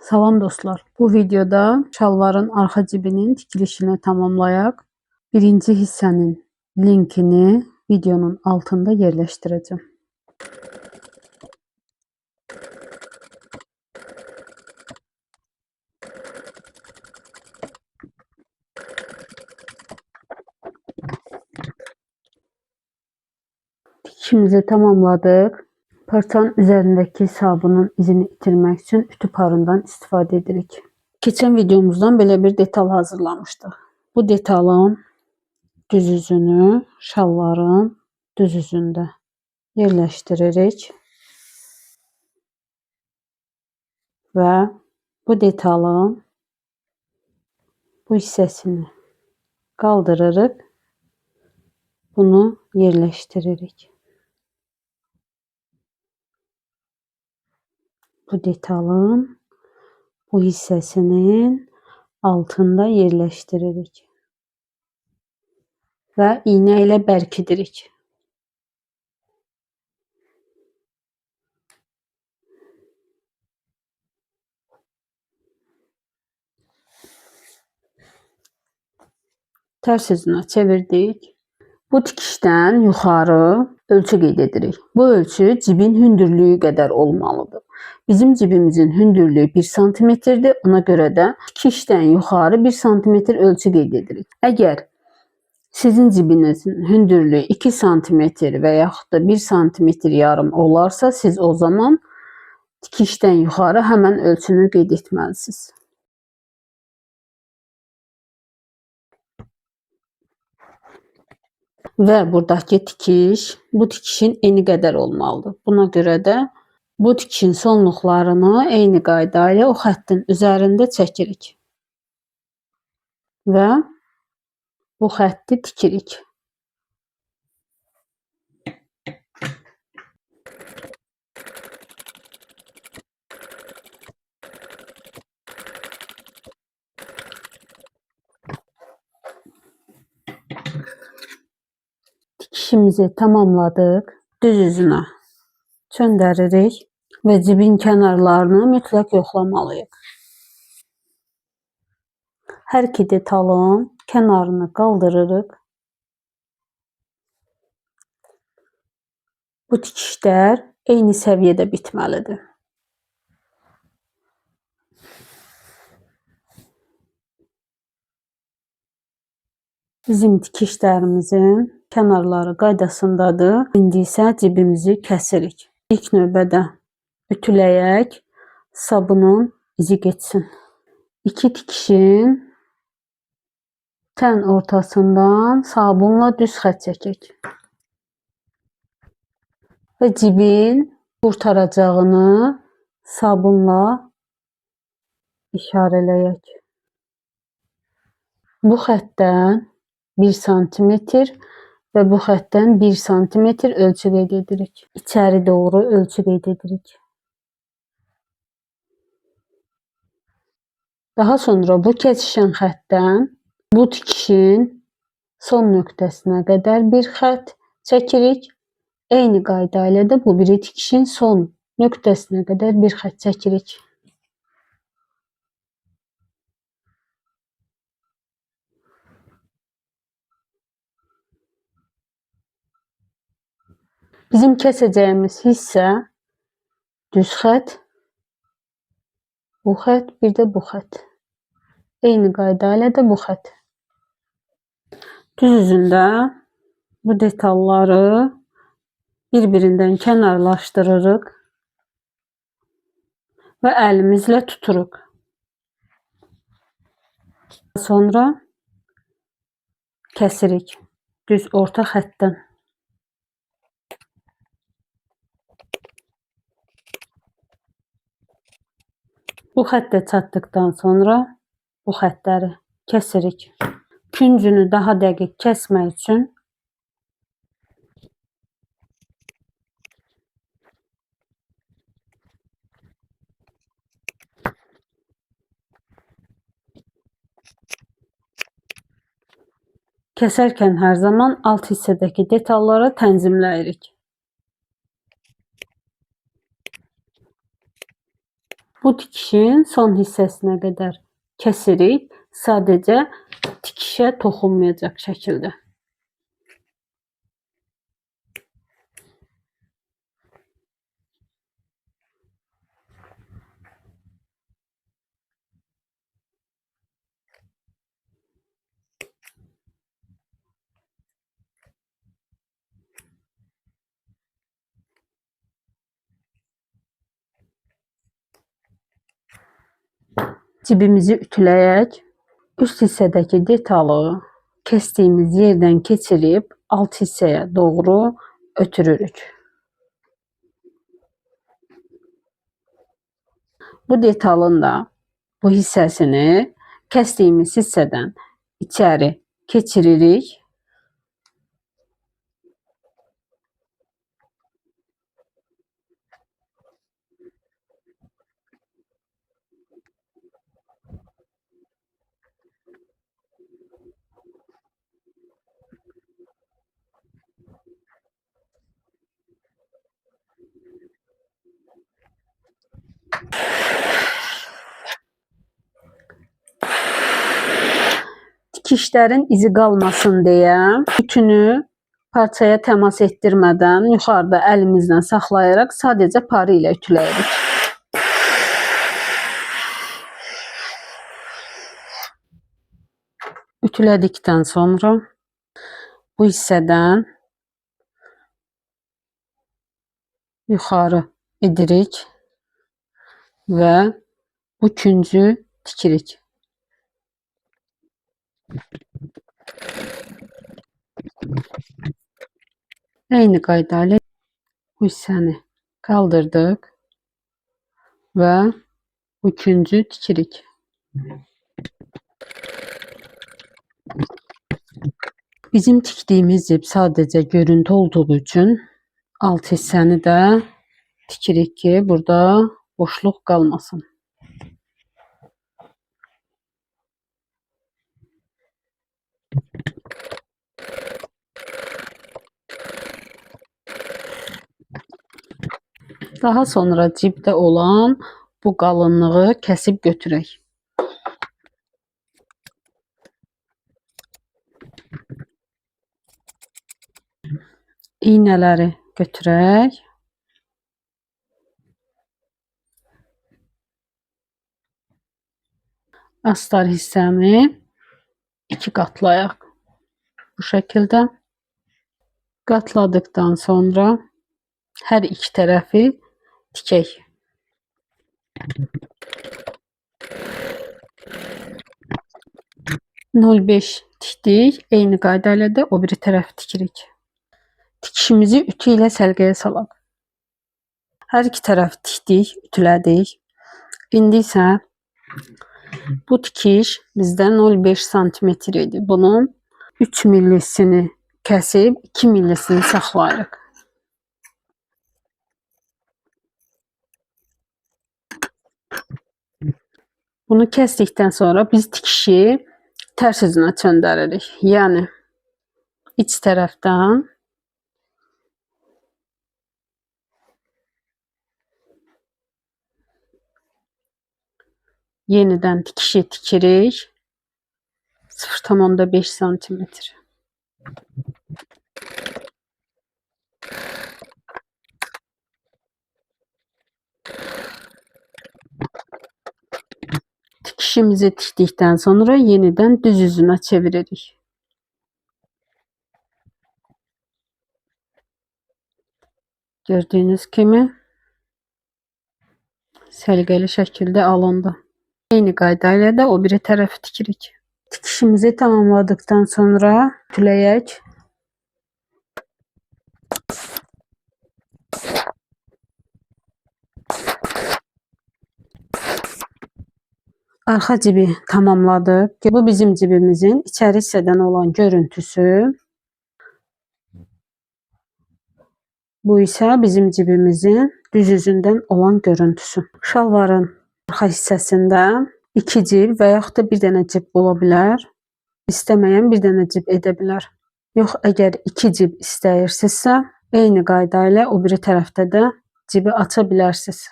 Salam dostlar. Bu videoda şalvarın arxa cibinin tikilişini tamamlayaq. Birinci hissənin linkini videonun altında yerləşdirəcəm. Tikişimizi tamamladıq. Parçanın üzərindəki sabunun izini itirmək üçün ütü parından istifadə edirik. Keçən videomuzdan belə bir detal hazırlamışdıq. Bu detalın düz yüzünü şalvarın düz yüzündə yerləşdiririk və bu detalın bu hissəsini qaldırırıq, bunu yerləşdiririk. Bu detalın bu hissəsinin altında yerləşdiririk və iynə ilə bərkidirik. Tərs üzünə çevirdik. Bu tikişdən yuxarı ölçü qeyd edirik. Bu ölçü cibin hündürlüyü qədər olmalıdır. Bizim cibimizin hündürlüyü 1 santimetrdir. Ona görə də tikişdən yuxarı 1 santimetr ölçü qeyd edirik. Əgər sizin cibinizin hündürlüyü 2 santimetr və yaxud da 1 santimetr yarım olarsa, siz o zaman tikişdən yuxarı həmən ölçünü qeyd etməlisiniz. Və buradakı tikiş, bu tikişin eni qədər olmalıdır. Buna görə də bu tikişin sonluqlarını eyni qayda ilə o xəttin üzərində çəkirik. Və bu xətti tikirik. Tikişimizi tamamladıq. Düz yüzünə çöndəririk və cibin kənarlarını mütləq yoxlamalıyıq. Hər iki detalın kənarını qaldırırıq. Bu tikişlər eyni səviyyədə bitməlidir. Bizim tikişlərimizin kənarları qaydasındadır. İndi isə cibimizi kəsirik. İlk növbədə ütüləyək, sabunun izi getsin. İki tikişin tən ortasından sabunla düz xətt çəkək. Və cibin qurtaracağını sabunla işarələyək. Bu xəttdən 1 santimetr və bu xəttdən 1 santimetr ölçü qeyd edirik. İçəri doğru ölçü qeyd edirik. Daha sonra bu kəsişən xəttdən bu tikişin son nöqtəsinə qədər bir xətt çəkirik. Eyni qayda ilə də bu biri tikişin son nöqtəsinə qədər bir xətt çəkirik. Bizim kəsəcəyimiz hissə düz xətt, bu xətt, bir də bu xətt. Eyni qayda ilə də bu xətt. Düz üzündə bu detalları bir-birindən kənarlaşdırırıq və əlimizlə tuturuq. Sonra kəsirik düz orta xəttdən. Bu xəttə çatdıqdan sonra bu xəttləri kəsirik. Küncünü daha dəqiq kəsmək üçün kəsərkən hər zaman alt hissədəki detallara tənzimləyirik. Bu tikişin son hissəsinə qədər kəsirik. Sadəcə tikişə toxunmayacaq şəkildə. Cibimizi ütüləyək. Üst hissədəki detalı kəsdiyimiz yerdən keçirib alt hissəyə doğru ötürürük. Bu detalın da bu hissəsini kəsdiyimiz hissədən içəri keçiririk. Tikişlərin izi qalmasın deyə ütünü parçaya təmas etdirmədən yuxarıda əlimizlə saxlayaraq sadəcə parı ilə ütüləyirik. Ütülədikdən sonra bu hissədən yuxarı edirik və bu küncü tikirik. Eyni qayda ilə bu hissəni qaldırdıq və bu küncü tikirik. Bizim tikdiyimiz cib sadəcə görüntü olduğu üçün alt hissəni də tikirik ki, burada boşluq qalmasın. Daha sonra cibdə olan bu qalınlığı kəsib götürək. İynələri götürək. Astar hissəni iki qatlayaq. Bu şəkildə qatladıktan sonra hər iki tərəfi tikək. .05 tikdik. Eyni qayda ilə də o biri tərəfi tikirik. Tikişimizi ütü ilə səliqəyə salaq. Hər iki tərəfi tikdik, ütülədik. İndi isə bu tikiş bizdən 0,5 sm idi. Bunun 3 millisini kəsib 2 millisini saxlayırıq. Bunu kəsdikdən sonra biz tikişi tərs üzünə çöndəririk. Yəni iç tərəfdən yenidən tikişi tikirik. 0,5 sm. Tikişimizi tikdikdən sonra yenidən düz üzünə çeviririk. Gördüyünüz kimi səliqəli şəkildə alındı. Eyni qayda ilə də o biri tərəfi tikirik. Tikişimizi tamamladıktan sonra ütüləyək. Arxa cibi tamamladıq. Bu bizim cibimizin içəri hissədən olan görüntüsü. Bu isə bizim cibimizin düz üzündən olan görüntüsü. Şalvarın arxa hissəsində 2 cib və yaxud da bir dənə cib ola bilər. İstəməyən bir dənə cib edə bilər. Yox, əgər 2 cib istəyirsinizsə, eyni qayda ilə o biri tərəfdə də cibi aça bilərsiniz.